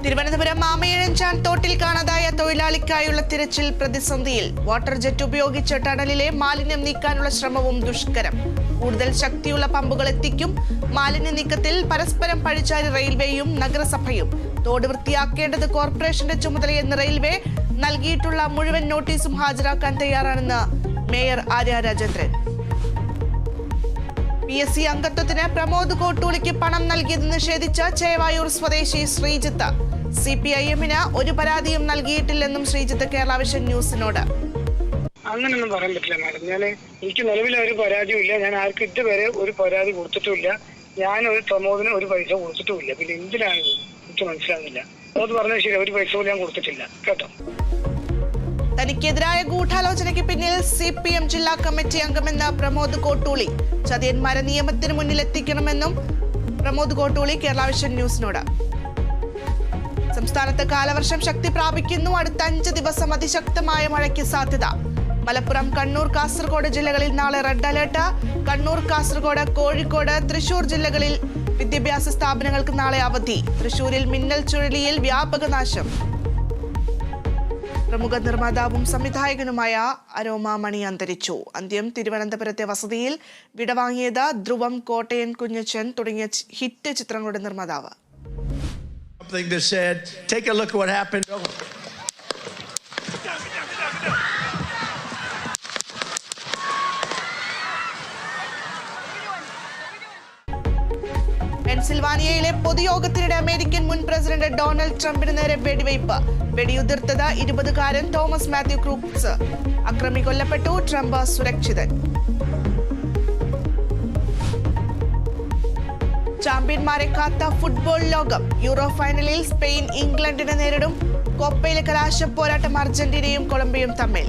തിരുവനന്തപുരം മാമയിഴഞ്ചാൻ തോട്ടിൽ കാണാതായ തൊഴിലാളിക്കായുള്ള തിരച്ചിൽ പ്രതിസന്ധിയിൽ. വാട്ടർ ജെറ്റ് ഉപയോഗിച്ച് ടണലിലെ മാലിന്യം നീക്കാനുള്ള ശ്രമവും ദുഷ്കരം. കൂടുതൽ ശക്തിയുള്ള പമ്പുകൾ എത്തിക്കും. മാലിന്യ നീക്കത്തിൽ പരസ്പരം പഴിചാരി റെയിൽവേയും നഗരസഭയും. തോട് വൃത്തിയാക്കേണ്ടത് കോർപ്പറേഷന്റെ ചുമതലയെന്ന് റെയിൽവേ. നൽകിയിട്ടുള്ള മുഴുവൻ നോട്ടീസും ഹാജരാക്കാൻ തയ്യാറാണെന്ന് മേയർ ആര്യ രാജേന്ദ്രൻ. PSC അംഗത്വത്തിന് പ്രമോദ് കോട്ടൂളിക്ക് പണം നൽകിയത് നിഷേധിച്ച ചേവായൂർ സ്വദേശി ശ്രീജിത്ത്. CPIM-ന് ഒരു പരാതിയും നൽകിയിട്ടില്ലെന്നും ശ്രീജിത്ത് കേരള വിഷൻ ന്യൂസിനോട്. അങ്ങനൊന്നും പറയാൻ പറ്റില്ല മാഡം. എനിക്ക് നിലവിൽ ഒരു പരാതിയും ഇല്ല. ഞാൻ ആർക്കും ഇതുവരെ ഒരു പരാതി കൊടുത്തിട്ടുമില്ല. ഞാൻ ഒരു പ്രമോദിന് ഒരു പൈസ കൊടുത്തിട്ടുമില്ല. പിന്നെ എന്തിനാണ് എനിക്ക് മനസ്സിലാകുന്നില്ല. പ്രമോദ് പറഞ്ഞത് ശരി, ഒരു പൈസ പോലും ഞാൻ കൊടുത്തിട്ടില്ല കേട്ടോ. തനിക്കെതിരായ ഗൂഢാലോചനയ്ക്ക് പിന്നിൽ CPM ജില്ലാ കമ്മിറ്റി അംഗമെന്ന പ്രമോദ് കോട്ടൂളി. ചതിയന്മാരെ നിയമത്തിന് മുന്നിൽ എത്തിക്കണമെന്നും പ്രമോദ് കോട്ടൂളി കേരള വിഷൻ ന്യൂസിനോട്. സംസ്ഥാനത്ത് കാലവർഷം ശക്തി പ്രാപിക്കുന്നു. അടുത്ത 5 ദിവസം അതിശക്തമായ മഴയ്ക്ക് സാധ്യത. മലപ്പുറം, കണ്ണൂർ, കാസർഗോഡ് ജില്ലകളിൽ നാളെ റെഡ് അലേർട്ട്. കണ്ണൂർ, കാസർഗോഡ്, കോഴിക്കോട്, തൃശൂർ ജില്ലകളിൽ വിദ്യാഭ്യാസ സ്ഥാപനങ്ങൾക്ക് നാളെ അവധി. തൃശൂരിൽ മിന്നൽ ചുഴലിയിൽ വ്യാപക നാശം. പ്രമുഖ നിർമ്മാതാവും സംവിധായകനുമായ അരോമ മണി അന്തരിച്ചു. അന്ത്യം തിരുവനന്തപുരത്തെ വസതിയിൽ വിടവാങ്ങിയത് ധ്രുവം, കോട്ടയൻ കുഞ്ഞച്ചൻ തുടങ്ങിയ ഹിറ്റ് ചിത്രങ്ങളുടെ നിർമ്മാതാവ്. That said, take a look at what happened. പെൻസിൽവാനിയയിലെ പൊതുയോഗത്തിനിടെ അമേരിക്കൻ മുൻ പ്രസിഡന്റ് ഡൊണാൾഡ് ട്രംപിന് നേരെ വെടിവയ്പ്. വെടിയുതിർത്തത് 20-കാരൻ തോമസ് മാത്യു ക്രൂക്സ്. അക്രമി കൊല്ലപ്പെട്ടു. ട്രംപ് സുരക്ഷിതൻ. ചാമ്പ്യന്മാരെ കാത്ത ഫുട്ബോൾ ലോകം. യൂറോ ഫൈനലിൽ സ്പെയിൻ ഇംഗ്ലണ്ടിനെ നേരിടും. കോപ്പയിലെ കലാശ പോരാട്ടം അർജന്റീനയും കൊളംബിയയും തമ്മിൽ.